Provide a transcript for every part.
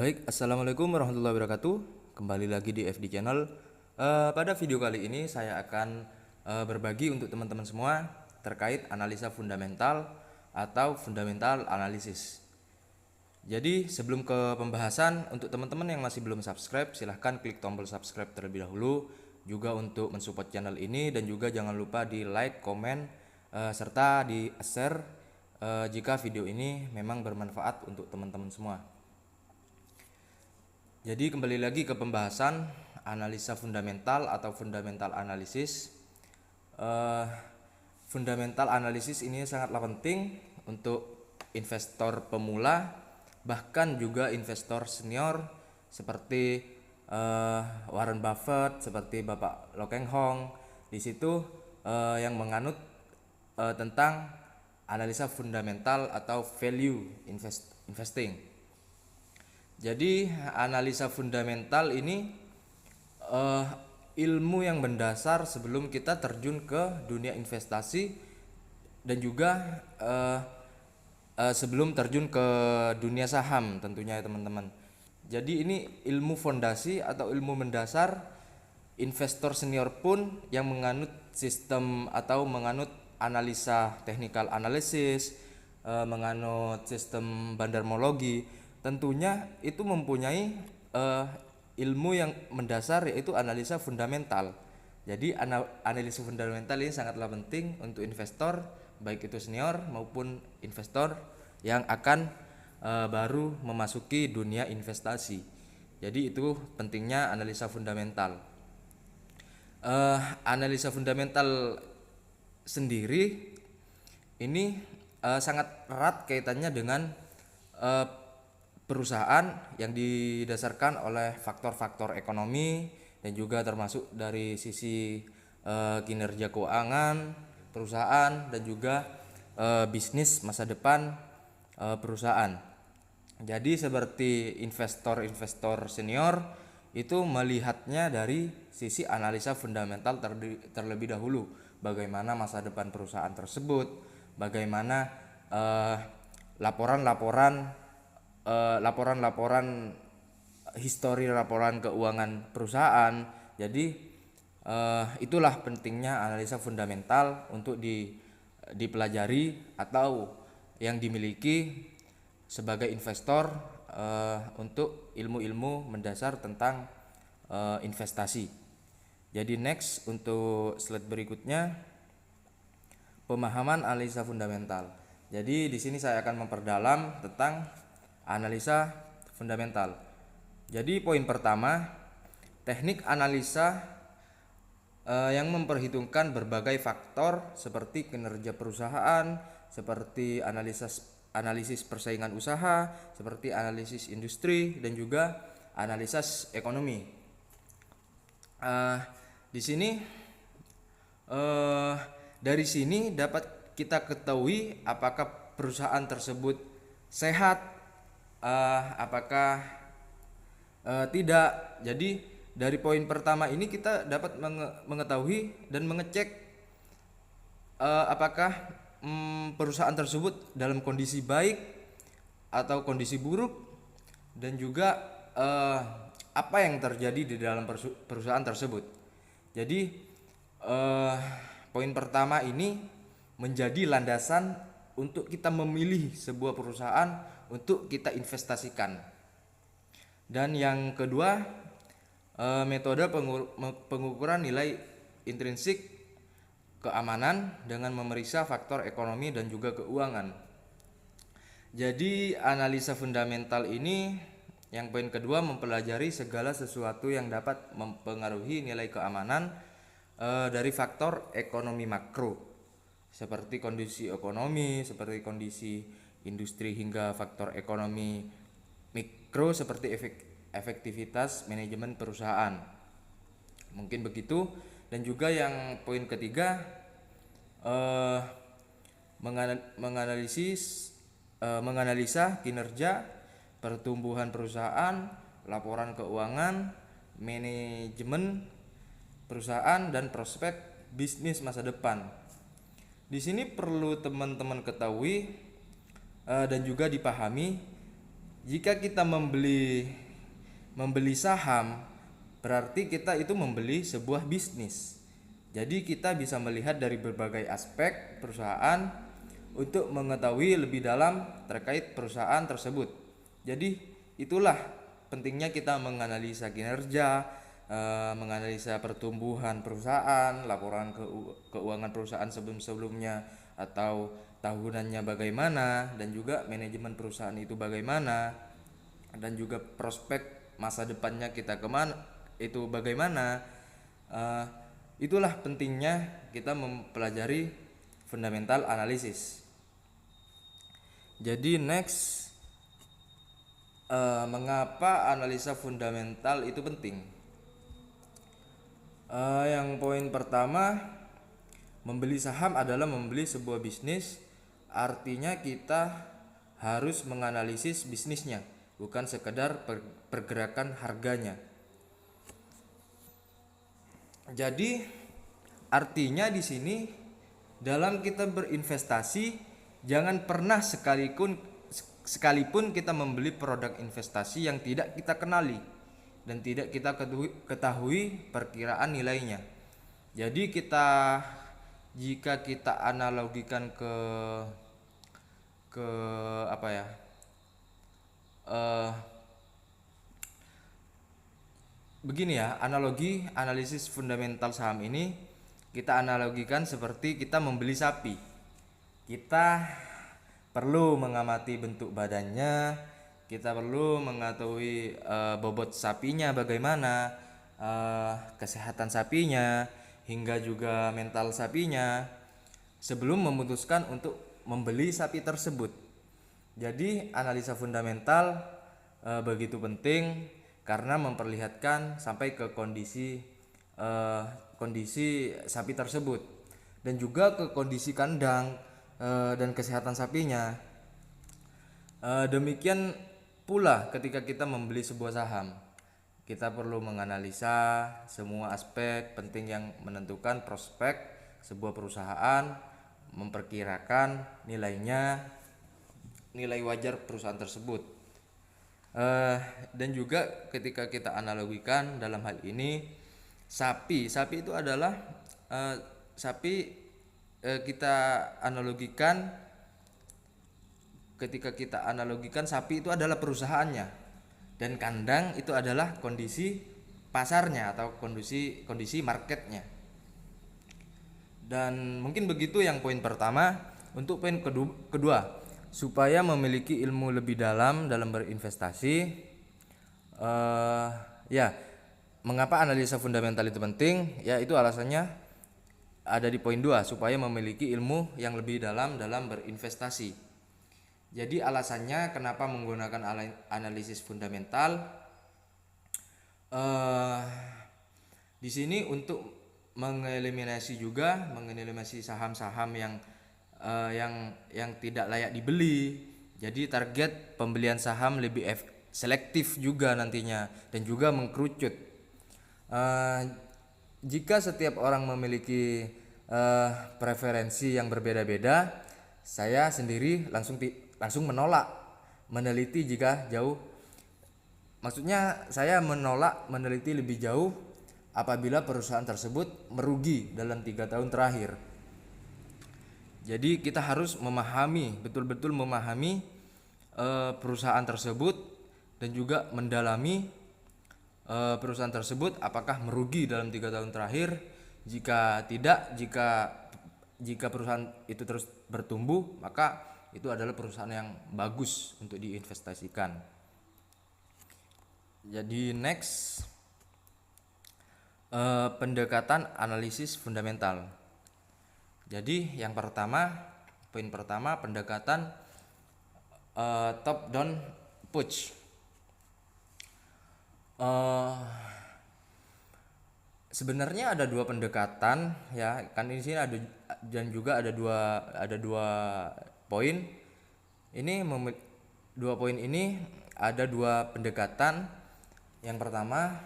Baik, Assalamualaikum warahmatullahi wabarakatuh. Kembali lagi di FD Channel. Pada video kali ini saya akan berbagi untuk teman-teman semua terkait analisa fundamental atau fundamental analisis. Jadi sebelum ke pembahasan, untuk teman-teman yang masih belum subscribe, silahkan klik tombol subscribe terlebih dahulu. Juga untuk mensupport channel ini, dan juga jangan lupa di like, komen, serta di share jika video ini memang bermanfaat untuk teman-teman semua. Jadi kembali lagi ke pembahasan analisa fundamental atau fundamental analisis. Fundamental analisis ini sangatlah penting untuk investor pemula, bahkan juga investor senior seperti Warren Buffett, seperti Bapak Lo Keng Hong. Di situ yang menganut tentang analisa fundamental atau value investing. Jadi analisa fundamental ini ilmu yang mendasar sebelum kita terjun ke dunia investasi, dan juga sebelum terjun ke dunia saham tentunya ya teman-teman. Jadi ini ilmu fondasi atau ilmu mendasar investor senior pun yang menganut sistem atau menganut analisa technical analysis, menganut sistem bandarmologi, tentunya itu mempunyai ilmu yang mendasar, yaitu analisa fundamental. Jadi analisa fundamental ini sangatlah penting untuk investor, baik itu senior maupun investor yang akan baru memasuki dunia investasi. Jadi itu pentingnya analisa fundamental. Analisa fundamental sendiri ini sangat erat kaitannya dengan perusahaan yang didasarkan oleh faktor-faktor ekonomi, dan juga termasuk dari sisi kinerja keuangan perusahaan, dan juga bisnis masa depan perusahaan. Jadi seperti investor senior itu melihatnya dari sisi analisa fundamental terlebih dahulu, bagaimana masa depan perusahaan tersebut, bagaimana laporan-laporan histori laporan keuangan perusahaan. Jadi itulah pentingnya analisa fundamental untuk dipelajari atau yang dimiliki sebagai investor untuk ilmu-ilmu mendasar tentang investasi. Jadi next, untuk slide berikutnya, pemahaman analisa fundamental. Jadi di sini saya akan memperdalam tentang analisa fundamental. Jadi poin pertama, teknik analisa yang memperhitungkan berbagai faktor seperti kinerja perusahaan, seperti analisis persaingan usaha, seperti analisis industri, dan juga analisis ekonomi. Di sini dari sini dapat kita ketahui apakah perusahaan tersebut sehat, apakah tidak. Jadi dari poin pertama ini kita dapat mengetahui dan mengecek apakah perusahaan tersebut dalam kondisi baik atau kondisi buruk, dan juga apa yang terjadi di dalam perusahaan tersebut. Jadi poin pertama ini menjadi landasan untuk kita memilih sebuah perusahaan untuk kita investasikan. Dan yang kedua, metode pengukuran nilai intrinsik keamanan dengan memeriksa faktor ekonomi dan juga keuangan. Jadi analisa fundamental ini, yang poin kedua, mempelajari segala sesuatu yang dapat mempengaruhi nilai keamanan dari faktor ekonomi makro, seperti kondisi ekonomi, seperti kondisi industri, hingga faktor ekonomi mikro seperti efektivitas manajemen perusahaan. Mungkin begitu. Dan juga yang poin ketiga, menganalisa kinerja pertumbuhan perusahaan, laporan keuangan, manajemen perusahaan, dan prospek bisnis masa depan. Di sini perlu teman-teman ketahui dan juga dipahami Jika kita membeli saham, berarti kita itu membeli sebuah bisnis. Jadi kita bisa melihat dari berbagai aspek perusahaan untuk mengetahui lebih dalam terkait perusahaan tersebut. Jadi itulah pentingnya kita menganalisa kinerja, menganalisa pertumbuhan perusahaan, laporan keuangan perusahaan sebelum-sebelumnya atau tahunannya bagaimana, dan juga manajemen perusahaan itu bagaimana, dan juga prospek masa depannya kita kemana itu bagaimana. Itulah pentingnya kita mempelajari fundamental analisis. Jadi next, mengapa analisa fundamental itu penting? Yang poin pertama, membeli saham adalah membeli sebuah bisnis, artinya kita harus menganalisis bisnisnya, bukan sekedar pergerakan harganya. Jadi artinya di sini dalam kita berinvestasi jangan pernah sekalipun kita membeli produk investasi yang tidak kita kenali dan tidak kita ketahui perkiraan nilainya. Jadi jika kita analogikan ke apa ya? Begini ya, analogi analisis fundamental saham ini kita analogikan seperti kita membeli sapi. Kita perlu mengamati bentuk badannya, kita perlu mengetahui bobot sapinya bagaimana, kesehatan sapinya, hingga juga mental sapinya sebelum memutuskan untuk membeli sapi tersebut. Jadi analisa fundamental begitu penting karena memperlihatkan sampai ke kondisi sapi tersebut dan juga ke kondisi kandang dan kesehatan sapinya. Demikian pula ketika kita membeli sebuah saham, kita perlu menganalisa semua aspek penting yang menentukan prospek sebuah perusahaan, memperkirakan nilai wajar perusahaan tersebut. Dan juga ketika kita analogikan dalam hal ini sapi itu adalah kita analogikan, ketika kita analogikan sapi itu adalah perusahaannya dan kandang itu adalah kondisi pasarnya atau kondisi marketnya. Dan mungkin begitu yang poin pertama. Untuk poin kedua, supaya memiliki ilmu lebih dalam berinvestasi, mengapa analisa fundamental itu penting? Ya, itu alasannya ada di poin 2, supaya memiliki ilmu yang lebih dalam berinvestasi. Jadi alasannya kenapa menggunakan analisis fundamental? Di sini untuk mengeliminasi saham-saham yang tidak layak dibeli. Jadi target pembelian saham lebih selektif juga nantinya dan juga mengkerucut. Jika setiap orang memiliki preferensi yang berbeda-beda, saya sendiri langsung menolak meneliti jika jauh. Maksudnya saya menolak meneliti lebih jauh apabila perusahaan tersebut merugi dalam 3 tahun terakhir. Jadi kita harus betul-betul memahami perusahaan tersebut dan juga mendalami perusahaan tersebut apakah merugi dalam 3 tahun terakhir. Jika tidak, jika perusahaan itu terus bertumbuh, maka itu adalah perusahaan yang bagus untuk diinvestasikan. Jadi next, pendekatan analisis fundamental. Jadi yang poin pertama pendekatan top down approach. Sebenarnya ada 2 pendekatan ya, kan di sini ada, dan juga ada dua poin. 2 poin ini ada 2 pendekatan. Yang pertama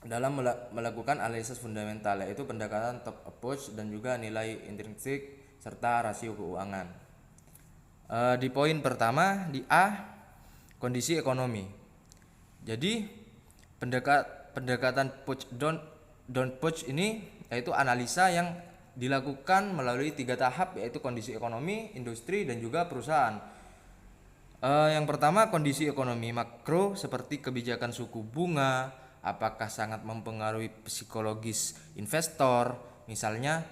dalam melakukan analisis fundamental, yaitu pendekatan top approach dan juga nilai intrinsik serta rasio keuangan. Di poin pertama di A, kondisi ekonomi. Jadi pendekatan push don't push ini yaitu analisa yang dilakukan melalui 3 tahap, yaitu kondisi ekonomi, industri, dan juga perusahaan. Yang pertama, kondisi ekonomi makro seperti kebijakan suku bunga, apakah sangat mempengaruhi psikologis investor. Misalnya,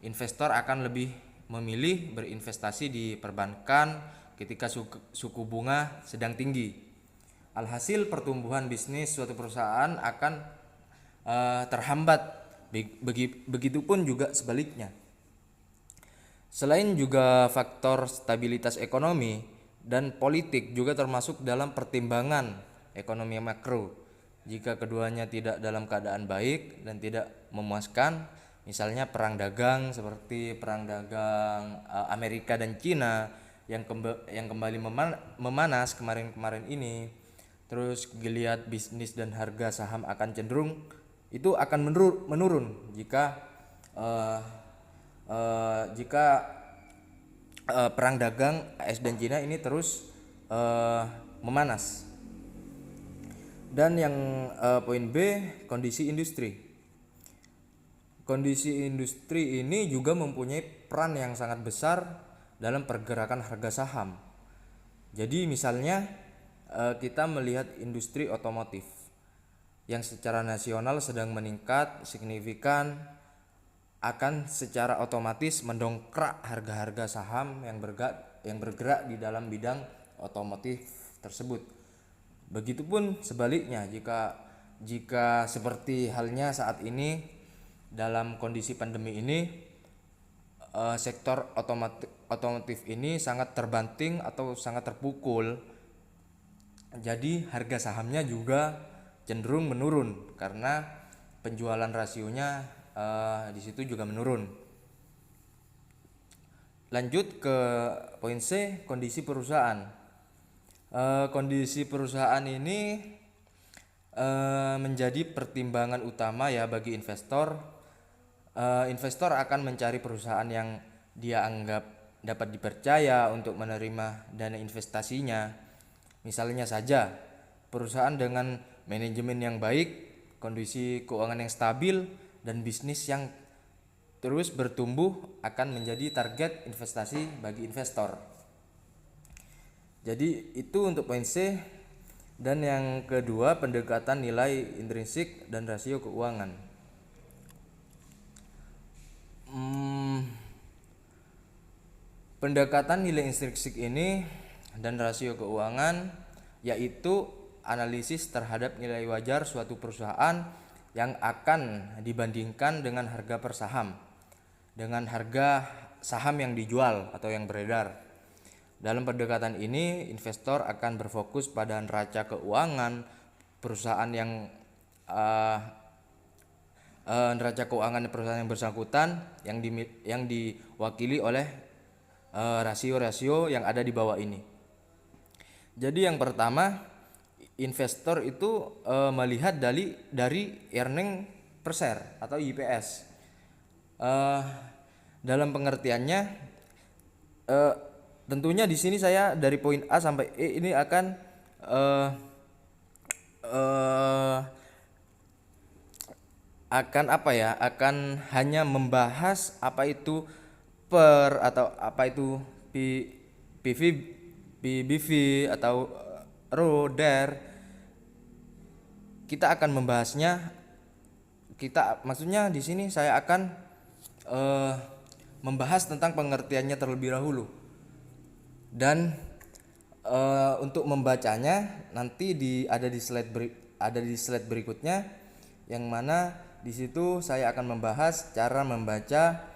investor akan lebih memilih berinvestasi di perbankan ketika suku bunga sedang tinggi. Alhasil, pertumbuhan bisnis suatu perusahaan akan terhambat. Begitupun juga sebaliknya. Selain juga faktor stabilitas ekonomi dan politik juga termasuk dalam pertimbangan ekonomi makro. Jika keduanya tidak dalam keadaan baik dan tidak memuaskan, misalnya perang dagang seperti perang dagang Amerika dan Cina yang kembali memanas kemarin-kemarin ini, terus geliat bisnis dan harga saham akan cenderung itu akan menurun jika perang dagang AS dan Cina ini terus memanas. Dan yang poin B, kondisi industri. Kondisi industri ini juga mempunyai peran yang sangat besar dalam pergerakan harga saham. Jadi misalnya kita melihat industri otomotif yang secara nasional sedang meningkat signifikan, akan secara otomatis mendongkrak harga-harga saham yang bergerak di dalam bidang otomotif tersebut. Begitupun sebaliknya, jika seperti halnya saat ini dalam kondisi pandemi ini, sektor otomotif ini sangat terbanting atau sangat terpukul. Jadi harga sahamnya juga cenderung menurun karena penjualan rasionya di situ juga menurun. Lanjut ke poin C, kondisi perusahaan. Kondisi perusahaan ini menjadi pertimbangan utama ya bagi investor. Investor akan mencari perusahaan yang dia anggap dapat dipercaya untuk menerima dana investasinya. Misalnya saja perusahaan dengan manajemen yang baik, kondisi keuangan yang stabil, dan bisnis yang terus bertumbuh akan menjadi target investasi bagi investor. Jadi itu untuk poin C. Dan yang kedua, pendekatan nilai intrinsik dan rasio keuangan. Pendekatan nilai intrinsik ini dan rasio keuangan yaitu analisis terhadap nilai wajar suatu perusahaan yang akan dibandingkan dengan harga per saham, dengan harga saham yang dijual atau yang beredar. Dalam pendekatan ini, investor akan berfokus pada neraca keuangan perusahaan yang bersangkutan yang diwakili oleh rasio-rasio yang ada di bawah ini. Jadi yang pertama, investor itu melihat dari earning per share atau EPS. Dalam pengertiannya, tentunya di sini saya dari poin A sampai E ini akan akan hanya membahas apa itu per atau apa itu PV, PBV atau ROE, DER. Kita akan membahasnya. Maksudnya di sini saya akan membahas tentang pengertiannya terlebih dahulu. Dan untuk membacanya nanti ada di slide berikutnya, yang mana di situ saya akan membahas cara membaca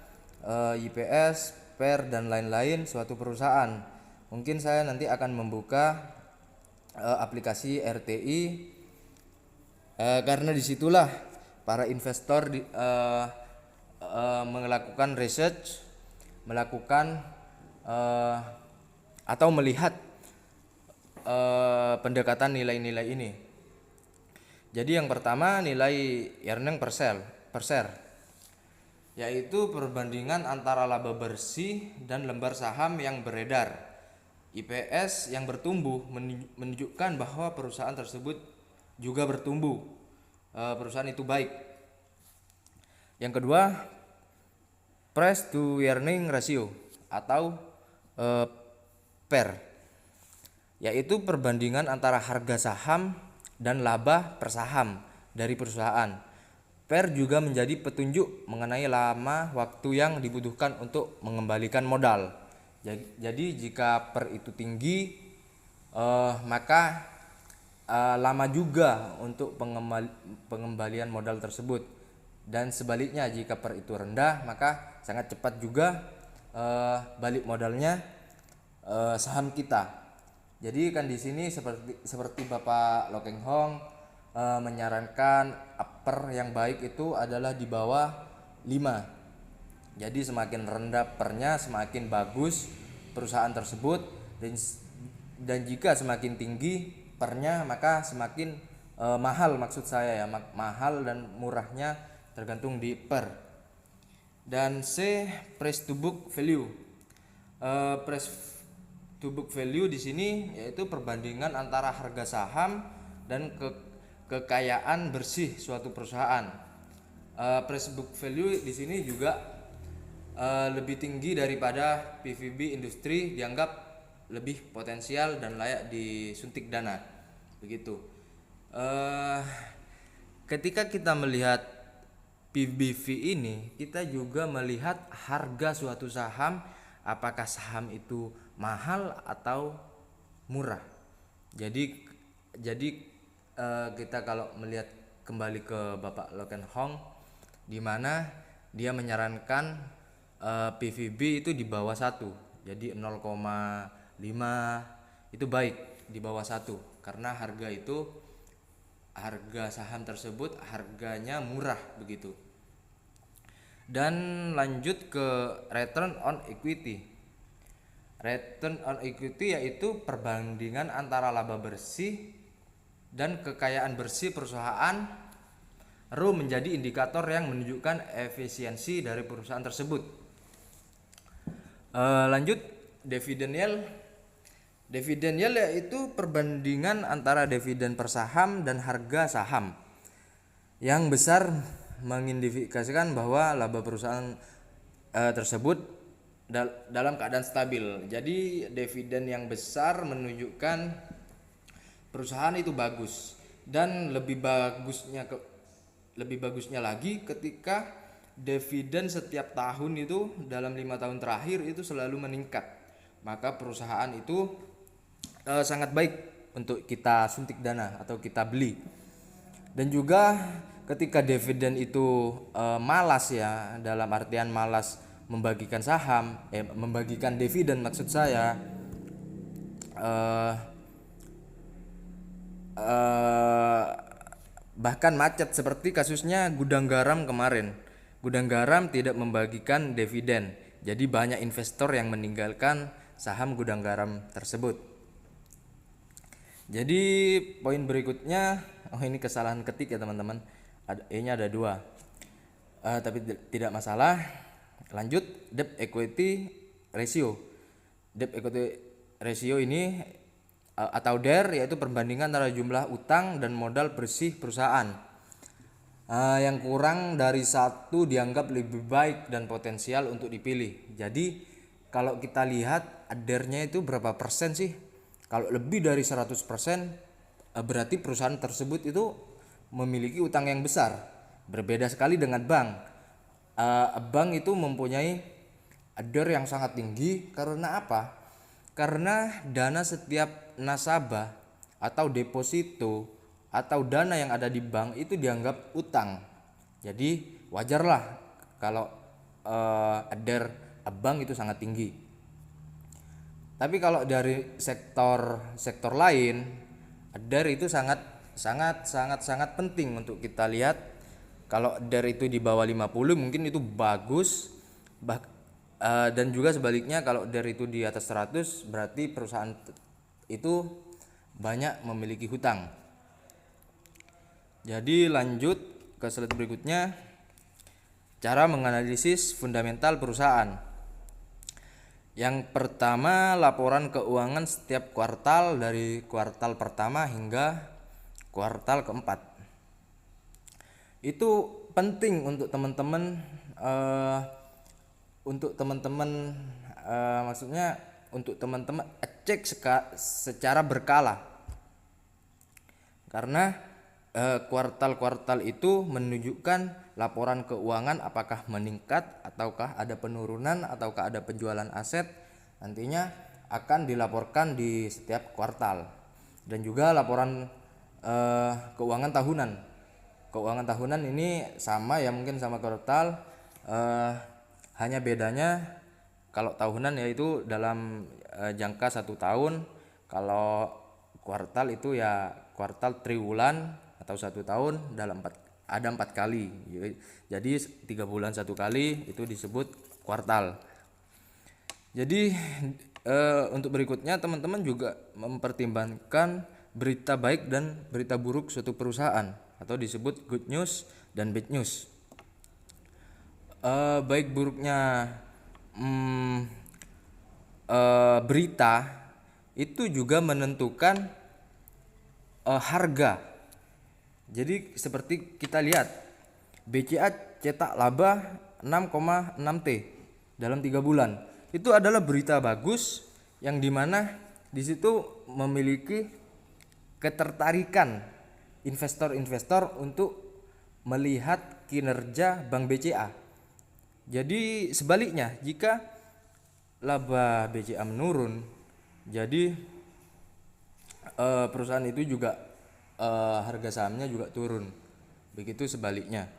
IPS, PER dan lain-lain suatu perusahaan. Mungkin saya nanti akan membuka aplikasi RTI karena disitulah para investor melakukan research, melakukan atau melihat pendekatan nilai-nilai ini. Jadi yang pertama, nilai earning per share, yaitu perbandingan antara laba bersih dan lembar saham yang beredar. IPS yang bertumbuh menunjukkan bahwa perusahaan tersebut juga bertumbuh. Perusahaan itu baik. Yang kedua, price to earning ratio atau PER, yaitu perbandingan antara harga saham dan laba per saham dari perusahaan. PER juga menjadi petunjuk mengenai lama waktu yang dibutuhkan untuk mengembalikan modal. Jadi jika PER itu tinggi, maka lama juga untuk pengembalian modal tersebut. Dan sebaliknya, jika PER itu rendah, maka sangat cepat juga balik modalnya saham kita. Jadi kan di sini seperti Bapak Lo Keng Hong menyarankan PER yang baik itu adalah di bawah 5. Jadi semakin rendah PER-nya semakin bagus perusahaan tersebut, dan jika semakin tinggi PER-nya maka semakin mahal, maksud saya ya, mahal dan murahnya tergantung di PER. Dan C, price to book value. Price to book value di sini yaitu perbandingan antara harga saham dan kekayaan bersih suatu perusahaan. Price book value di sini juga lebih tinggi daripada PVB industri, dianggap lebih potensial dan layak disuntik dana. Begitu. Ketika kita melihat PBV ini, kita juga melihat harga suatu saham, apakah saham itu mahal atau murah. Jadi kita kalau melihat kembali ke Bapak Lo Keng Hong, di mana dia menyarankan PVB itu di bawah 1. Jadi 0,5 itu baik di bawah 1, karena harga saham tersebut harganya murah begitu. Dan lanjut ke return on equity. Return on equity yaitu perbandingan antara laba bersih dan kekayaan bersih perusahaan. ROE menjadi indikator yang menunjukkan efisiensi dari perusahaan tersebut. Lanjut, dividen yield. Dividen yield yaitu perbandingan antara dividen per saham dan harga saham. Yang besar mengindikasikan bahwa laba perusahaan tersebut dalam keadaan stabil. Jadi dividen yang besar menunjukkan perusahaan itu bagus, dan lebih bagusnya lagi ketika dividen setiap tahun itu dalam 5 tahun terakhir itu selalu meningkat, maka perusahaan itu sangat baik untuk kita suntik dana atau kita beli. Dan juga ketika dividen itu malas ya, dalam artian malas membagikan saham, membagikan dividen maksud saya, bahkan macet seperti kasusnya Gudang Garam kemarin. Gudang Garam tidak membagikan dividen, jadi banyak investor yang meninggalkan saham Gudang Garam tersebut. Jadi poin berikutnya, ini kesalahan ketik ya teman-teman, E-nya ada 2, tapi tidak masalah. Lanjut, debt equity ratio. Debt equity ratio ini atau DER yaitu perbandingan antara jumlah utang dan modal bersih perusahaan. Yang kurang dari 1 dianggap lebih baik dan potensial untuk dipilih. Jadi kalau kita lihat DER-nya itu berapa persen sih? Kalau lebih dari 100%, berarti perusahaan tersebut itu memiliki utang yang besar. Berbeda sekali dengan bank. Bank itu mempunyai DER yang sangat tinggi karena apa? Karena dana setiap nasabah atau deposito atau dana yang ada di bank itu dianggap utang. Jadi wajarlah kalau DER bank itu sangat tinggi. Tapi kalau dari sektor lain, DER itu sangat penting untuk kita lihat. Kalau DER itu di bawah 50 mungkin itu bagus. Dan juga sebaliknya, kalau DER itu di atas 100 berarti perusahaan itu banyak memiliki hutang. Jadi lanjut ke slide berikutnya, cara menganalisis fundamental perusahaan. Yang pertama, laporan keuangan setiap kuartal dari kuartal pertama hingga kuartal keempat. Itu penting untuk teman-teman maksudnya untuk teman-teman cek secara berkala, karena kuartal-kuartal itu menunjukkan laporan keuangan apakah meningkat ataukah ada penurunan ataukah ada penjualan aset, nantinya akan dilaporkan di setiap kuartal. Dan juga laporan keuangan tahunan. Keuangan tahunan ini sama ya, mungkin sama kuartal, hanya bedanya kalau tahunan yaitu dalam jangka 1 tahun, kalau kuartal itu ya kuartal triwulan atau 1 tahun dalam 4 kali. Jadi 3 bulan 1 kali itu disebut kuartal. Jadi untuk berikutnya teman-teman juga mempertimbangkan berita baik dan berita buruk suatu perusahaan atau disebut good news dan bad news. Baik buruknya berita itu juga menentukan harga. Jadi seperti kita lihat BCA cetak laba 6,6 T dalam 3 bulan. Itu adalah berita bagus yang dimana di situ memiliki ketertarikan investor-investor untuk melihat kinerja Bank BCA. Jadi sebaliknya, jika laba BCA menurun, jadi perusahaan itu juga harga sahamnya juga turun. Begitu sebaliknya.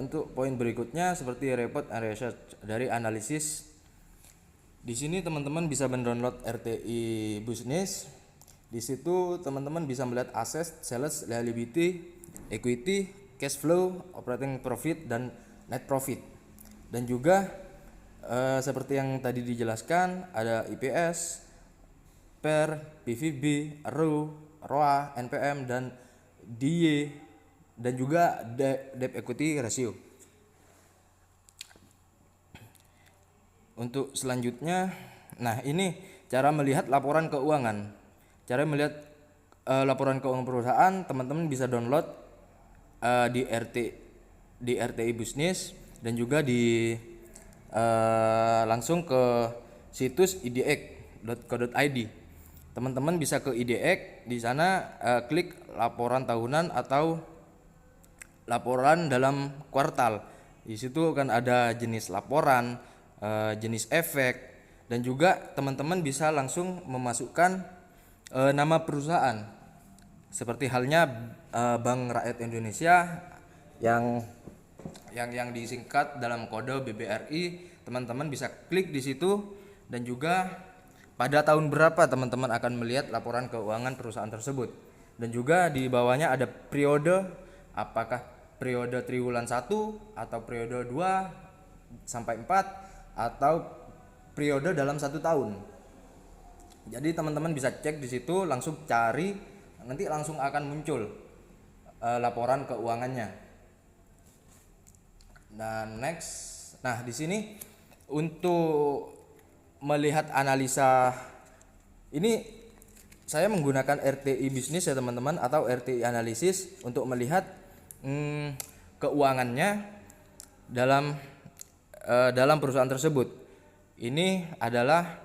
Untuk poin berikutnya seperti report and research dari analisis. Di sini teman-teman bisa mendownload RTI Business. Di situ teman-teman bisa melihat aset, sales, liability, equity, cash flow, operating profit dan net profit. Dan juga seperti yang tadi dijelaskan, ada IPS, PER, PVB, ROE, ROA, NPM dan DY, dan juga debt equity ratio. Untuk selanjutnya, nah ini cara melihat laporan keuangan. Cara melihat laporan keuangan perusahaan, teman-teman bisa download di RTI Business dan juga langsung ke situs idx.co.id. Teman-teman bisa ke IDX, di sana klik laporan tahunan atau laporan dalam kuartal. Di situ kan ada jenis laporan, jenis efek, dan juga teman-teman bisa langsung memasukkan nama perusahaan. Seperti halnya Bank Rakyat Indonesia yang disingkat dalam kode BBRI, teman-teman bisa klik di situ, dan juga pada tahun berapa teman-teman akan melihat laporan keuangan perusahaan tersebut. Dan juga di bawahnya ada periode, apakah periode triwulan 1 atau periode 2 sampai 4 atau periode dalam 1 tahun. Jadi teman-teman bisa cek di situ, langsung cari, nanti langsung akan muncul laporan keuangannya. Dan next, nah di sini untuk melihat analisa ini saya menggunakan RTI Business ya teman-teman, atau RTI Analisis untuk melihat keuangannya dalam perusahaan tersebut. Ini adalah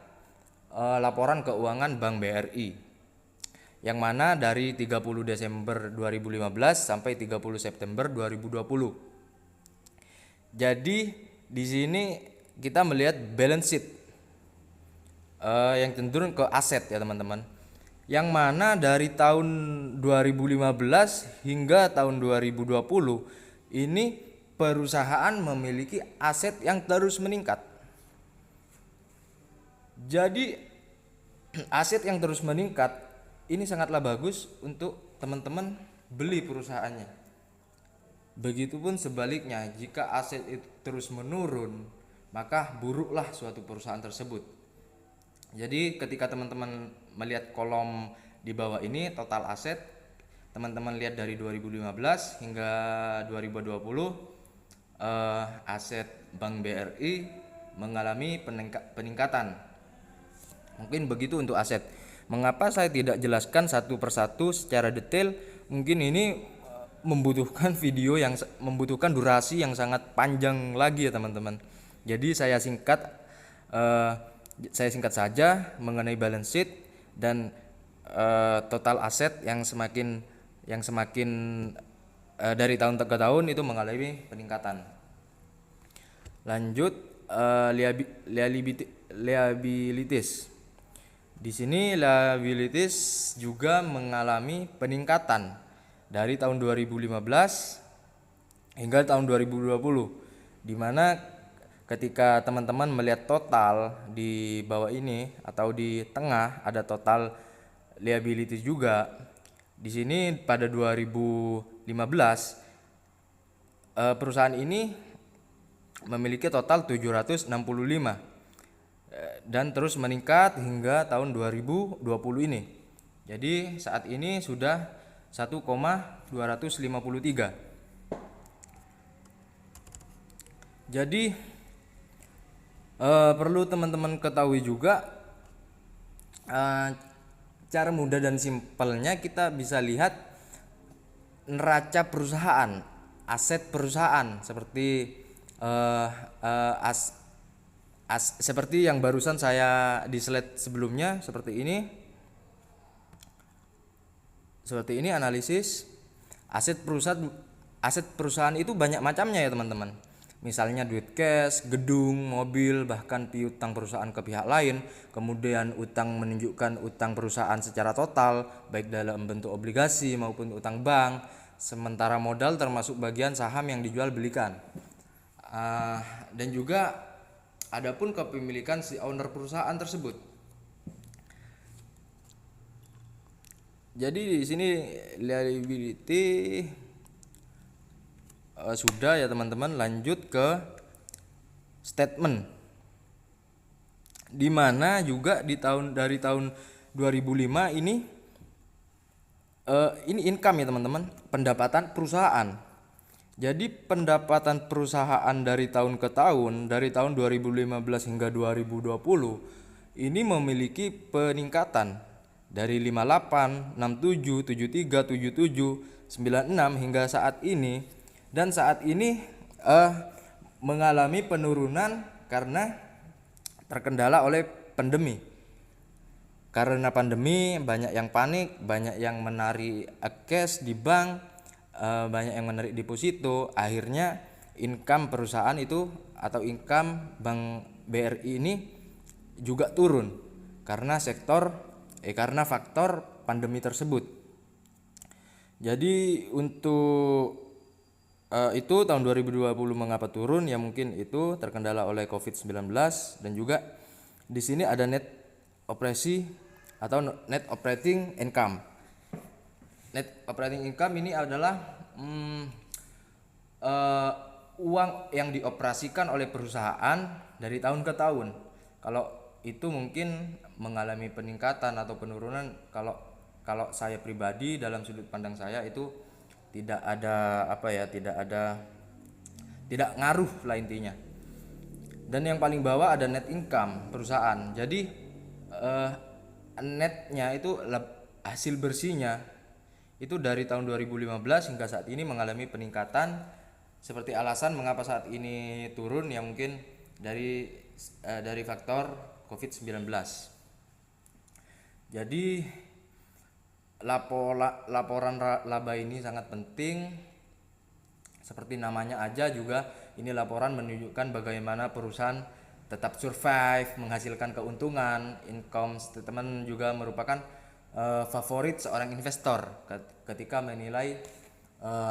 laporan keuangan Bank BRI yang mana dari 30 Desember 2015 sampai 30 September 2020. Jadi di sini kita melihat balance sheet yang cenderung ke aset ya teman-teman. Yang mana dari tahun 2015 hingga tahun 2020 ini perusahaan memiliki aset yang terus meningkat. Jadi aset yang terus meningkat ini sangatlah bagus untuk teman-teman beli perusahaannya. Begitupun sebaliknya, jika aset itu terus menurun, maka buruklah suatu perusahaan tersebut. Jadi ketika teman-teman melihat kolom di bawah ini total aset, teman-teman lihat dari 2015 hingga 2020 aset Bank BRI mengalami peningkatan. Mungkin begitu untuk aset. Mengapa saya tidak jelaskan satu persatu secara detail? Mungkin ini membutuhkan video yang membutuhkan durasi yang sangat panjang lagi ya teman-teman. Jadi eh, saya singkat saja mengenai balance sheet dan total aset yang semakin dari tahun ke tahun itu mengalami peningkatan. Lanjut, liabilities. Di sini liabilities juga mengalami peningkatan dari tahun 2015 hingga tahun 2020, di mana ketika teman-teman melihat total di bawah ini atau di tengah ada total liabilities juga. Di sini pada 2015 perusahaan ini memiliki total 765 dan terus meningkat hingga tahun 2020 ini. Jadi saat ini sudah 1,253. Jadi perlu teman-teman ketahui juga, cara mudah dan simpelnya kita bisa lihat neraca perusahaan, aset perusahaan seperti seperti yang barusan saya di slide sebelumnya seperti ini. Seperti ini analisis aset perusahaan itu banyak macamnya ya teman-teman. Misalnya duit cash, gedung, mobil, bahkan piutang perusahaan ke pihak lain, kemudian utang menunjukkan utang perusahaan secara total baik dalam bentuk obligasi maupun utang bank, sementara modal termasuk bagian saham yang dijual belikan. Dan juga adapun kepemilikan si owner perusahaan tersebut. Jadi di sini liability sudah ya teman-teman. Lanjut ke statement, di mana juga dari tahun 2005 ini income ya teman-teman, pendapatan perusahaan. Jadi pendapatan perusahaan dari tahun ke tahun, dari tahun 2015 hingga 2020 ini memiliki peningkatan dari 58, 67, 73, 77, 96 hingga saat ini. Dan saat ini mengalami penurunan karena terkendala oleh pandemi. Karena pandemi banyak yang panik, banyak yang menarik cash di bank, banyak yang menarik deposito. Akhirnya income perusahaan itu atau income Bank BRI ini juga turun karena karena faktor pandemi tersebut. Jadi untuk itu tahun 2020 mengapa turun ya, mungkin itu terkendala oleh COVID-19. Dan juga di sini ada net operating income. Net operating income ini adalah uang yang dioperasikan oleh perusahaan dari tahun ke tahun. Kalau itu mungkin mengalami peningkatan atau penurunan. Kalau saya pribadi, dalam sudut pandang saya itu tidak ngaruh lah intinya. Dan yang paling bawah ada net income perusahaan. Jadi netnya itu hasil bersihnya itu dari tahun 2015 hingga saat ini mengalami peningkatan. Seperti alasan mengapa saat ini turun ya mungkin dari faktor COVID-19. Jadi laporan laba ini sangat penting. Seperti namanya aja juga, ini laporan menunjukkan bagaimana perusahaan tetap survive, menghasilkan keuntungan. Income statement juga merupakan favorit seorang investor ketika menilai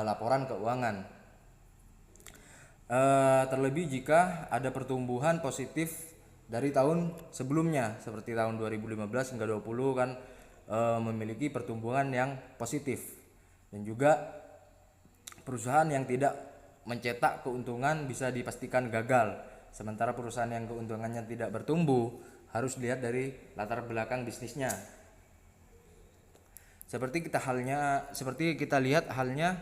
laporan keuangan. Terlebih jika ada pertumbuhan positif dari tahun sebelumnya, seperti tahun 2015 hingga 2020 kan memiliki pertumbuhan yang positif. Dan juga perusahaan yang tidak mencetak keuntungan bisa dipastikan gagal. Sementara perusahaan yang keuntungannya tidak bertumbuh harus dilihat dari latar belakang bisnisnya. Seperti kita lihat halnya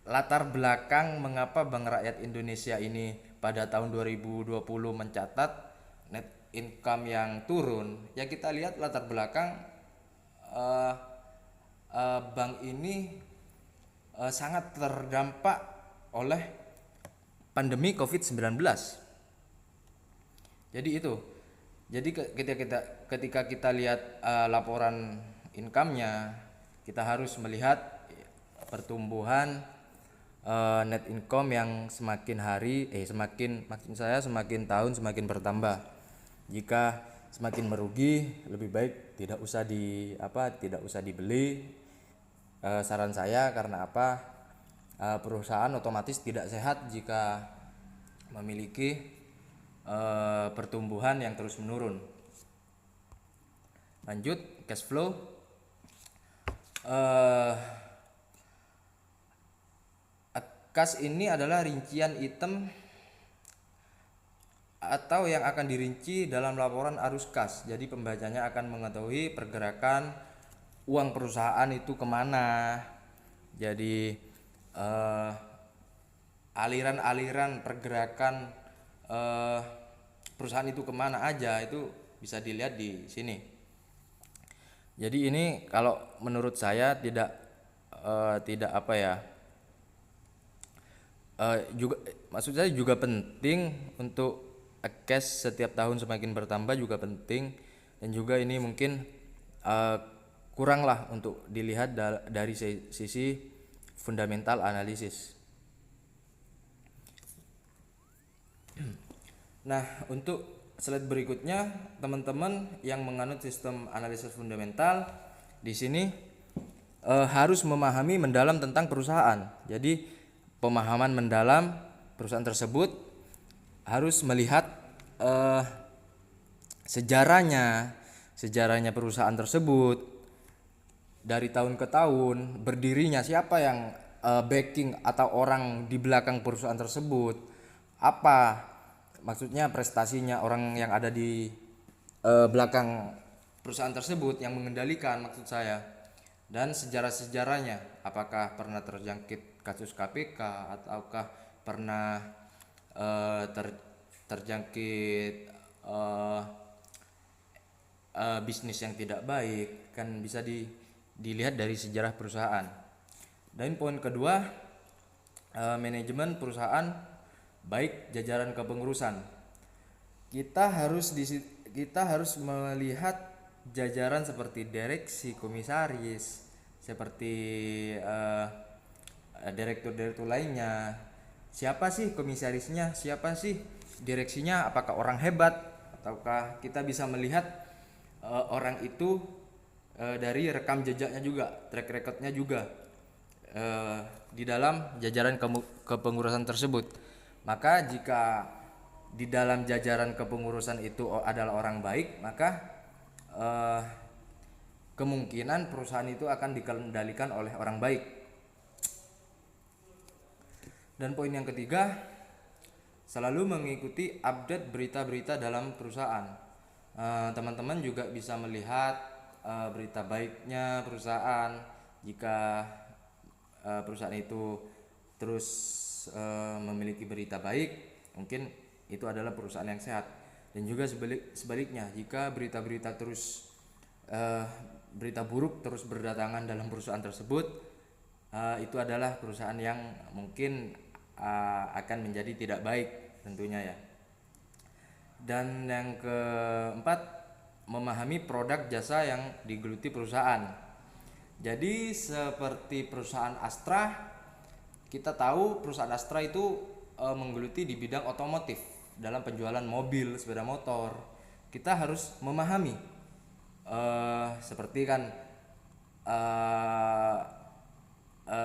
latar belakang mengapa Bank Rakyat Indonesia ini pada tahun 2020 mencatat net income yang turun, ya kita lihat latar belakang eh, bank ini sangat terdampak oleh pandemi COVID-19. Jadi itu. Jadi ketika kita lihat laporan income-nya, kita harus melihat pertumbuhan net income yang semakin hari semakin maksud saya semakin tahun semakin bertambah. Jika semakin merugi, lebih baik tidak usah dibeli. Saran saya, karena apa? Perusahaan otomatis tidak sehat jika memiliki pertumbuhan yang terus menurun. Lanjut, cash flow. Kas ini adalah rincian item atau yang akan dirinci dalam laporan arus kas. Jadi pembacanya akan mengetahui pergerakan uang perusahaan itu kemana. Jadi aliran-aliran pergerakan perusahaan itu kemana aja, itu bisa dilihat di sini. Jadi ini kalau menurut saya tidak apa ya, juga maksud saya juga penting untuk cash setiap tahun semakin bertambah juga penting, dan juga ini mungkin kurang lah untuk dilihat dari sisi fundamental analisis. Nah, untuk slide berikutnya, teman-teman yang menganut sistem analisis fundamental di sini harus memahami mendalam tentang perusahaan. Jadi pemahaman mendalam perusahaan tersebut harus melihat sejarahnya perusahaan tersebut dari tahun ke tahun, berdirinya siapa yang backing atau orang di belakang perusahaan tersebut, apa maksudnya prestasinya orang yang ada di belakang perusahaan tersebut yang mengendalikan maksud saya, dan sejarah-sejarahnya, apakah pernah terjangkit kasus KPK ataukah pernah terjangkit bisnis yang tidak baik, kan bisa dilihat dari sejarah perusahaan. Dan poin kedua, manajemen perusahaan baik jajaran kepengurusan. Kita harus melihat jajaran seperti direksi, komisaris, seperti direktur-direktur lainnya. Siapa sih komisarisnya, siapa sih direksinya, apakah orang hebat, ataukah kita bisa melihat orang itu dari rekam jejaknya juga, track recordnya juga di dalam jajaran kepengurusan tersebut. Maka jika di dalam jajaran kepengurusan itu adalah orang baik, maka kemungkinan perusahaan itu akan dikendalikan oleh orang baik. Dan poin yang ketiga, selalu mengikuti update berita-berita dalam perusahaan. Teman-teman juga bisa melihat berita baiknya perusahaan. Jika perusahaan itu terus memiliki berita baik, mungkin itu adalah perusahaan yang sehat. Dan juga sebaliknya, jika berita-berita berita buruk terus berdatangan dalam perusahaan tersebut, itu adalah perusahaan yang mungkin akan menjadi tidak baik tentunya ya. Dan yang keempat, memahami produk jasa yang digeluti perusahaan. Jadi seperti perusahaan Astra, kita tahu perusahaan Astra itu menggeluti di bidang otomotif dalam penjualan mobil, sepeda motor. Kita harus memahami seperti kan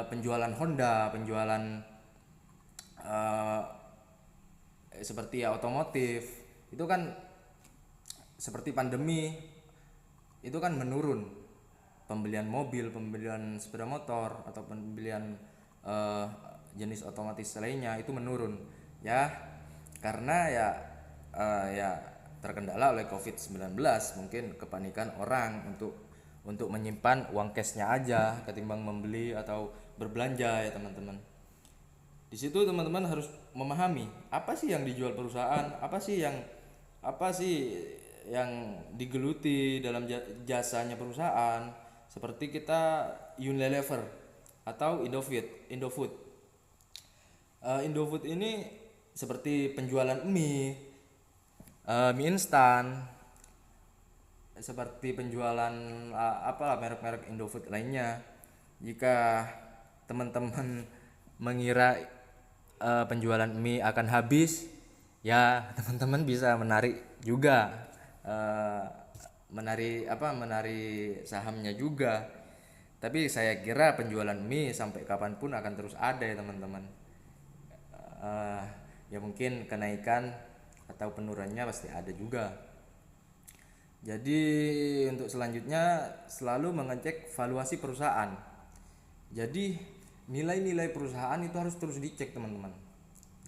penjualan Honda, penjualan seperti ya otomotif, itu kan seperti pandemi itu kan menurun, pembelian mobil, pembelian sepeda motor atau pembelian jenis otomotis lainnya itu menurun ya, karena ya terkendala oleh COVID-19, mungkin kepanikan orang untuk menyimpan uang cashnya aja ketimbang membeli atau berbelanja ya teman-teman. Di situ teman-teman harus memahami apa sih yang dijual perusahaan, apa sih yang digeluti dalam jasanya perusahaan. Seperti kita Unilever atau Indofood. Indofood ini seperti penjualan mie instan, seperti penjualan apalah merek-merek Indofood lainnya. Jika teman-teman mengira penjualan mie akan habis, ya teman-teman bisa menarik juga, menarik sahamnya juga. Tapi saya kira penjualan mie sampai kapanpun akan terus ada ya teman-teman. Eh, ya mungkin kenaikan atau penurunannya pasti ada juga. Jadi untuk selanjutnya selalu mengecek valuasi perusahaan. Jadi nilai-nilai perusahaan itu harus terus dicek teman-teman.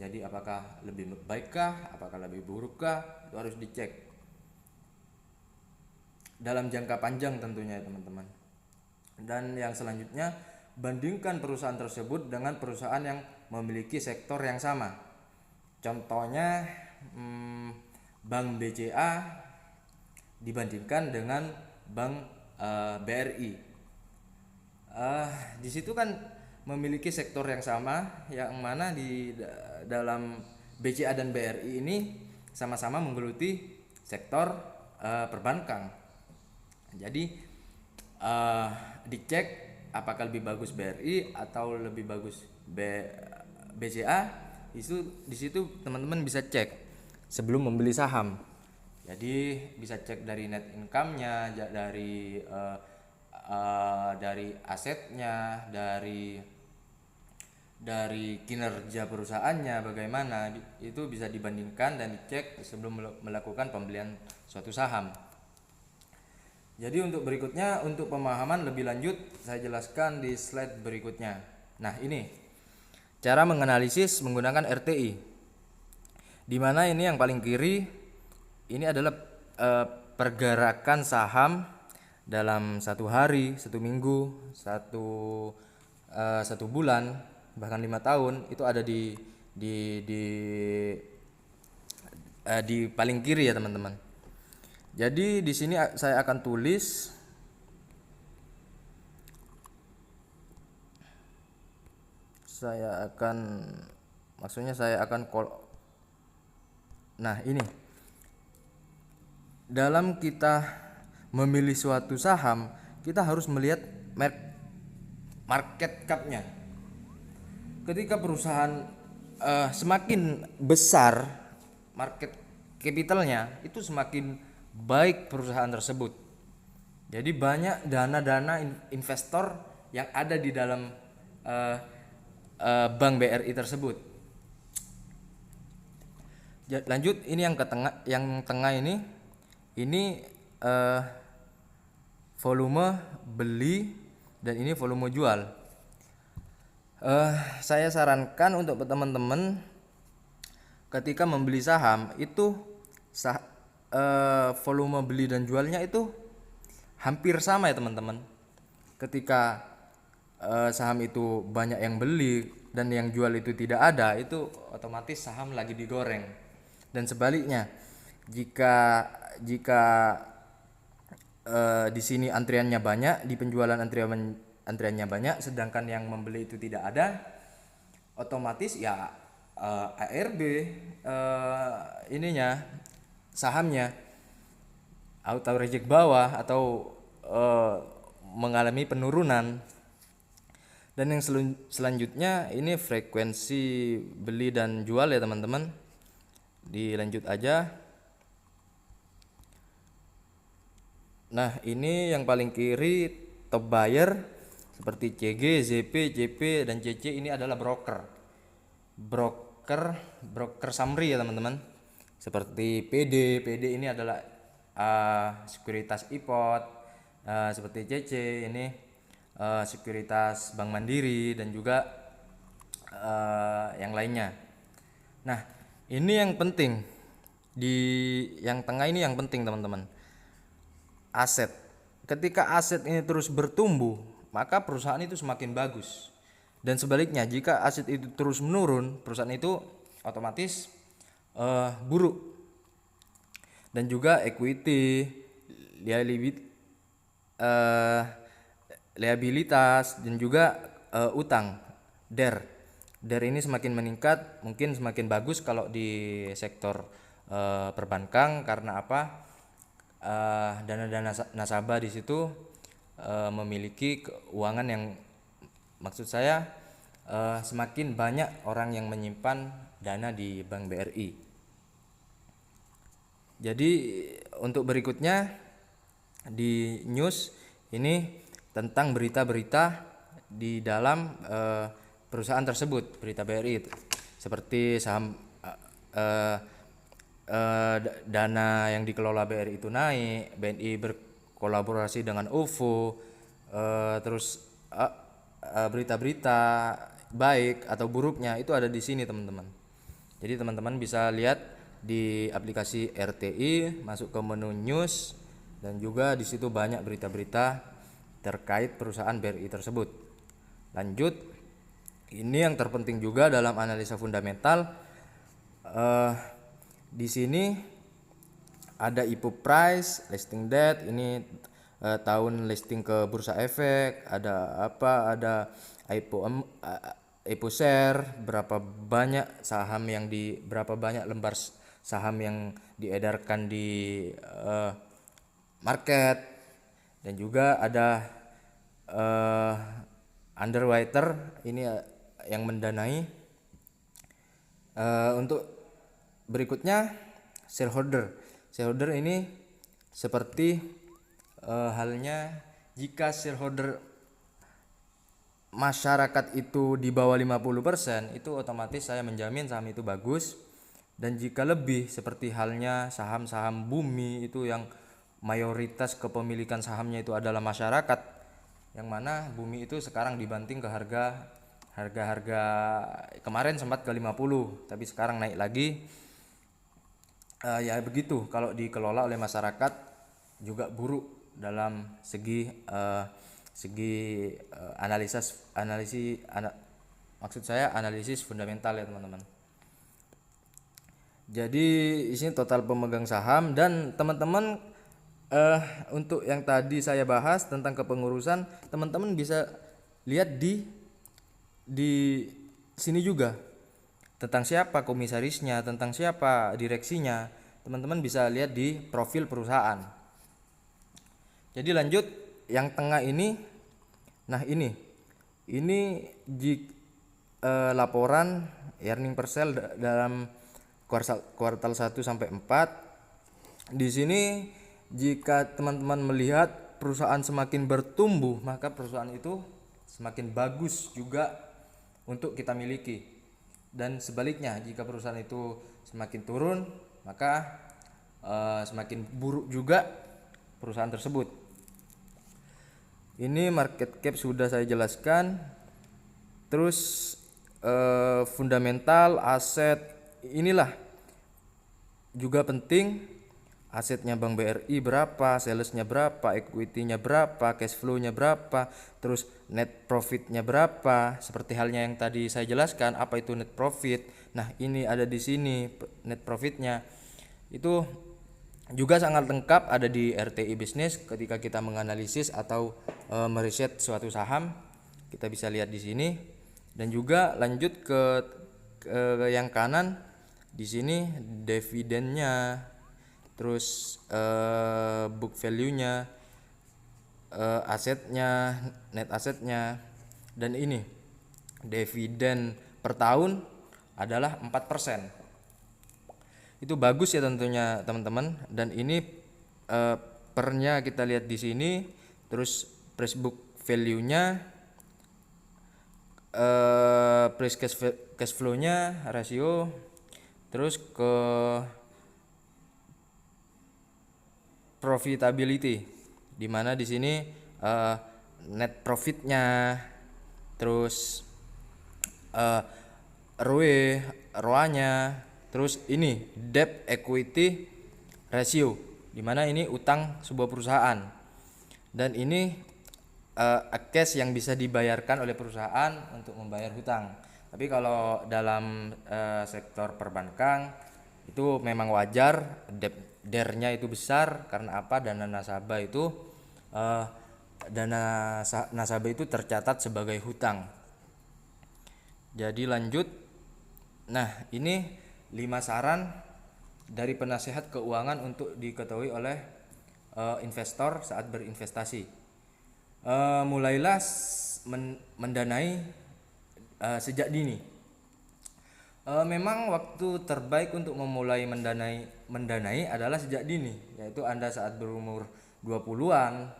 Jadi apakah lebih baikkah, apakah lebih burukkah, itu harus dicek dalam jangka panjang tentunya ya teman-teman. Dan yang selanjutnya, bandingkan perusahaan tersebut dengan perusahaan yang memiliki sektor yang sama. Contohnya Bank BCA dibandingkan dengan Bank BRI. Di situ kan memiliki sektor yang sama, yang mana di dalam BCA dan BRI ini sama-sama menggeluti sektor perbankan. Jadi dicek apakah lebih bagus BRI atau lebih bagus BCA. Di situ teman-teman bisa cek sebelum membeli saham. Jadi bisa cek dari net income-nya, dari asetnya, dari kinerja perusahaannya bagaimana, itu bisa dibandingkan dan dicek sebelum melakukan pembelian suatu saham. Jadi untuk berikutnya, untuk pemahaman lebih lanjut saya jelaskan di slide berikutnya. Nah ini cara menganalisis menggunakan RTI, di mana ini yang paling kiri ini adalah pergerakan saham dalam satu hari, satu minggu, satu bulan, bahkan 5 tahun. Itu ada di paling kiri ya teman-teman. Jadi di sini saya akan tulis nah ini dalam kita memilih suatu saham, kita harus melihat market cap-nya. Ketika perusahaan semakin besar market capitalnya, itu semakin baik perusahaan tersebut. Jadi banyak dana-dana investor yang ada di dalam Bank BRI tersebut. Lanjut, ini yang tengah ini volume beli dan ini volume jual. Saya sarankan untuk teman-teman ketika membeli saham itu volume beli dan jualnya itu hampir sama ya teman-teman. Ketika saham itu banyak yang beli dan yang jual itu tidak ada, itu otomatis saham lagi digoreng. Dan sebaliknya, jika di sini antriannya banyak, di penjualan antriannya banyak, sedangkan yang membeli itu tidak ada, otomatis ya ARB sahamnya auto reject bawah atau mengalami penurunan. Dan yang selanjutnya ini frekuensi beli dan jual ya teman-teman. Dilanjut aja. Nah ini yang paling kiri top buyer seperti CG, ZP, JP, dan CC. Ini adalah broker summary ya teman-teman. Seperti PD ini adalah sekuritas IPOT, seperti CC ini sekuritas Bank Mandiri dan juga yang lainnya. Nah ini yang penting, di yang tengah ini yang penting teman-teman, aset. Ketika aset ini terus bertumbuh, maka perusahaan itu semakin bagus. Dan sebaliknya, jika aset itu terus menurun, perusahaan itu otomatis buruk. Dan juga equity, liabilitas, dan juga utang, DER. DER ini semakin meningkat, mungkin semakin bagus kalau di sektor perbankan. Karena apa? Dana-dana nasabah di situ memiliki keuangan yang, maksud saya, semakin banyak orang yang menyimpan dana di Bank BRI. Jadi untuk berikutnya di news ini tentang berita-berita di dalam perusahaan tersebut, berita BRI itu, seperti saham dana yang dikelola BRI itu naik, BNI berkolaborasi dengan OVO, terus berita-berita baik atau buruknya itu ada di sini teman-teman. Jadi teman-teman bisa lihat di aplikasi RTI, masuk ke menu news, dan juga di situ banyak berita-berita terkait perusahaan BRI tersebut. Lanjut, ini yang terpenting juga dalam analisa fundamental. Di sini ada IPO price, listing date, ini tahun listing ke Bursa Efek, ada IPO share, berapa banyak saham yang berapa banyak lembar saham yang diedarkan di market, dan juga ada underwriter, ini yang mendanai. Untuk berikutnya shareholder ini seperti halnya jika shareholder masyarakat itu di bawah 50%, itu otomatis saya menjamin saham itu bagus. Dan jika lebih, seperti halnya saham-saham bumi itu yang mayoritas kepemilikan sahamnya itu adalah masyarakat, yang mana bumi itu sekarang dibanting ke harga kemarin sempat ke 50, tapi sekarang naik lagi. Ya begitu, kalau dikelola oleh masyarakat juga buruk dalam segi analisis fundamental ya teman-teman. Jadi di sini total pemegang saham, dan teman-teman untuk yang tadi saya bahas tentang kepengurusan, teman-teman bisa lihat di sini juga tentang siapa komisarisnya, tentang siapa direksinya. Teman-teman bisa lihat di profil perusahaan. Jadi lanjut, yang tengah ini, nah ini laporan earning per share dalam kuartal 1 sampai 4. Di sini jika teman-teman melihat perusahaan semakin bertumbuh, maka perusahaan itu semakin bagus juga untuk kita miliki. Dan sebaliknya, jika perusahaan itu semakin turun, maka semakin buruk juga perusahaan tersebut. Ini market cap sudah saya jelaskan. Terus fundamental aset, inilah juga penting. Asetnya Bank BRI berapa, salesnya berapa, equity-nya berapa, cash flow-nya berapa, terus net profit-nya berapa. Seperti halnya yang tadi saya jelaskan, apa itu net profit. Nah, ini ada di sini net profit-nya. Itu juga sangat lengkap, ada di RTI Bisnis. Ketika kita menganalisis atau meriset suatu saham, kita bisa lihat di sini. Dan juga lanjut ke yang kanan, di sini dividennya, terus book value-nya, asetnya, net asetnya, dan ini dividen per tahun adalah 4%. Itu bagus ya tentunya teman-teman. Dan ini pernya kita lihat di sini, terus price book value-nya, price cash flow-nya, rasio, terus ke profitability, di mana di sini net profitnya, terus ROE, ROA-nya, terus ini debt equity ratio, di mana ini utang sebuah perusahaan. Dan ini cash yang bisa dibayarkan oleh perusahaan untuk membayar hutang. Tapi kalau dalam sektor perbankan itu memang wajar DER-nya itu besar karena apa? eh, dana nasabah itu tercatat sebagai hutang. Jadi lanjut. Nah, ini 5 saran dari penasehat keuangan untuk diketahui oleh investor saat berinvestasi. Mulailah mendanai sejak dini. Memang waktu terbaik untuk memulai mendanai adalah sejak dini, yaitu Anda saat berumur 20-an,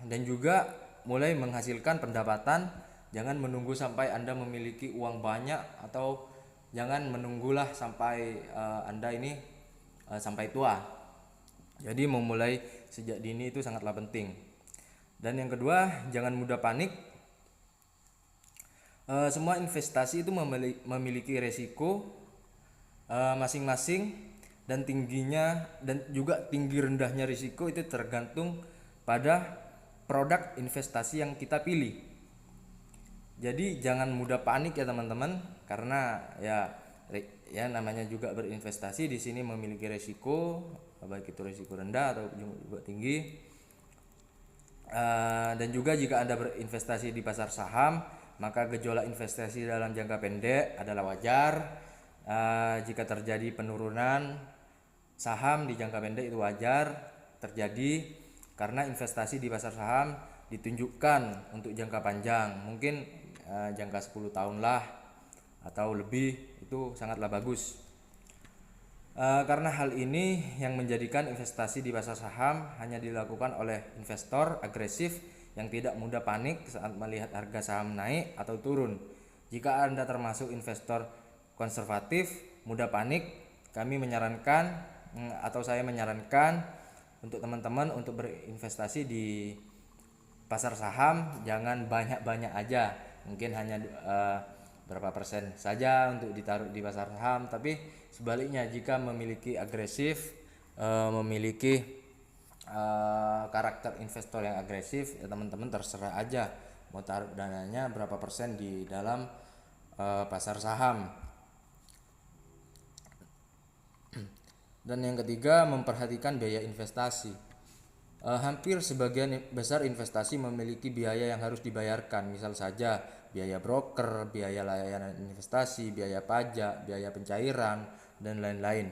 dan juga mulai menghasilkan pendapatan. Jangan menunggu sampai Anda memiliki uang banyak, atau jangan menunggulah sampai Anda ini sampai tua. Jadi memulai sejak dini itu sangatlah penting. Dan yang kedua, jangan mudah panik. Semua investasi itu memiliki resiko masing-masing, dan tingginya dan juga tinggi rendahnya risiko itu tergantung pada produk investasi yang kita pilih. Jadi jangan mudah panik ya teman-teman, karena ya namanya juga berinvestasi di sini memiliki resiko, baik itu resiko rendah atau juga tinggi. Dan juga jika Anda berinvestasi di pasar saham, maka gejolak investasi dalam jangka pendek adalah wajar. Jika terjadi penurunan saham di jangka pendek itu wajar terjadi, karena investasi di pasar saham ditunjukkan untuk jangka panjang, mungkin jangka 10 tahun lah atau lebih, itu sangatlah bagus. Karena hal ini yang menjadikan investasi di pasar saham hanya dilakukan oleh investor agresif yang tidak mudah panik saat melihat harga saham naik atau turun. Jika Anda termasuk investor konservatif mudah panik, saya menyarankan untuk teman-teman untuk berinvestasi di pasar saham jangan banyak-banyak aja, mungkin hanya berapa persen saja untuk ditaruh di pasar saham. Tapi sebaliknya, jika memiliki karakter investor yang agresif, ya teman-teman terserah aja mau taruh dananya berapa persen di dalam pasar saham. Dan yang ketiga, memperhatikan biaya investasi. Hampir sebagian besar investasi memiliki biaya yang harus dibayarkan, misal saja biaya broker, biaya layanan investasi, biaya pajak, biaya pencairan, dan lain-lain.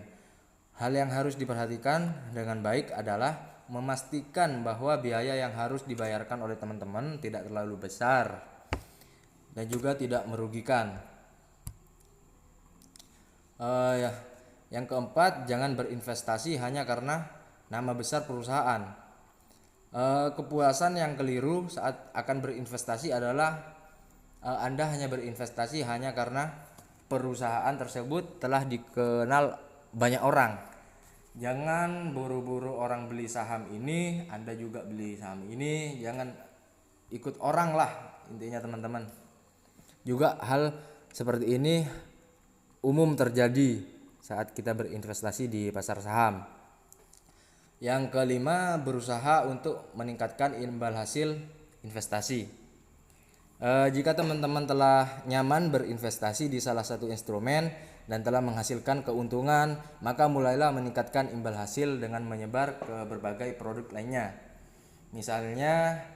Hal yang harus diperhatikan dengan baik adalah memastikan bahwa biaya yang harus dibayarkan oleh teman-teman tidak terlalu besar dan juga tidak merugikan. Yang keempat, jangan berinvestasi hanya karena nama besar perusahaan. Kepuasan yang keliru saat akan berinvestasi adalah Anda hanya berinvestasi hanya karena perusahaan tersebut telah dikenal banyak orang. Jangan buru-buru orang beli saham ini, Anda juga beli saham ini. Jangan ikut orang lah, intinya teman-teman. Juga hal seperti ini umum terjadi saat kita berinvestasi di pasar saham. Yang kelima, berusaha untuk meningkatkan imbal hasil investasi. Jika teman-teman telah nyaman berinvestasi di salah satu instrumen dan telah menghasilkan keuntungan, maka mulailah meningkatkan imbal hasil dengan menyebar ke berbagai produk lainnya. Misalnya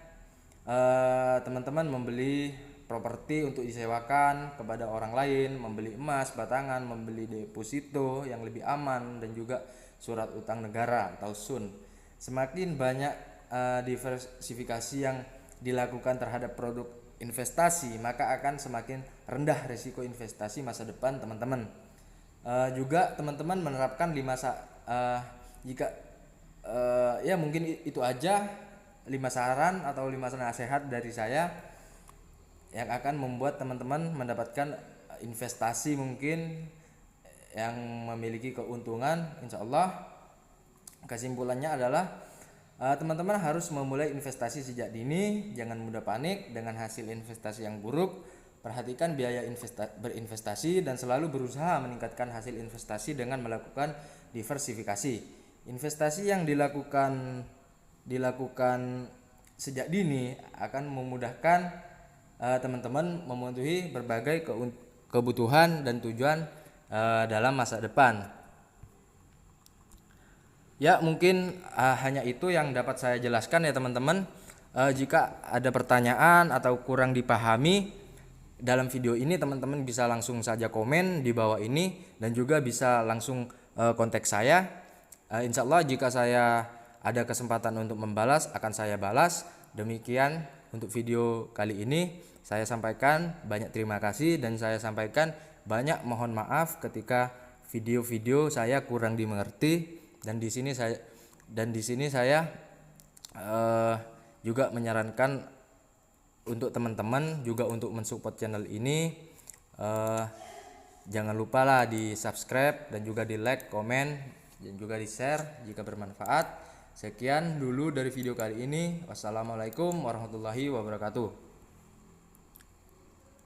teman-teman membeli properti untuk disewakan kepada orang lain, membeli emas batangan, membeli deposito yang lebih aman, dan juga surat utang negara atau SUN. Semakin banyak diversifikasi yang dilakukan terhadap produk investasi, maka akan semakin rendah risiko investasi masa depan teman-teman. Juga teman-teman menerapkan ya mungkin itu aja 5 saran atau 5 nasihat dari saya yang akan membuat teman-teman mendapatkan investasi mungkin yang memiliki keuntungan. Insya Allah kesimpulannya adalah teman-teman harus memulai investasi sejak dini, jangan mudah panik dengan hasil investasi yang buruk. Perhatikan biaya berinvestasi dan selalu berusaha meningkatkan hasil investasi dengan melakukan diversifikasi. Investasi yang dilakukan sejak dini akan memudahkan teman-teman memenuhi berbagai kebutuhan dan tujuan dalam masa depan. Ya, mungkin hanya itu yang dapat saya jelaskan ya teman-teman. Jika ada pertanyaan atau kurang dipahami dalam video ini, teman-teman bisa langsung saja komen di bawah ini dan juga bisa langsung kontak saya. Insya Allah jika saya ada kesempatan untuk membalas, akan saya balas. Demikian untuk video kali ini saya sampaikan banyak terima kasih, dan saya sampaikan banyak mohon maaf ketika video-video saya kurang dimengerti. Dan di sini saya juga menyarankan untuk teman-teman juga untuk mensupport channel ini, jangan lupa lah di subscribe dan juga di like, komen, dan juga di share jika bermanfaat. Sekian dulu dari video kali ini. Wassalamualaikum warahmatullahi wabarakatuh.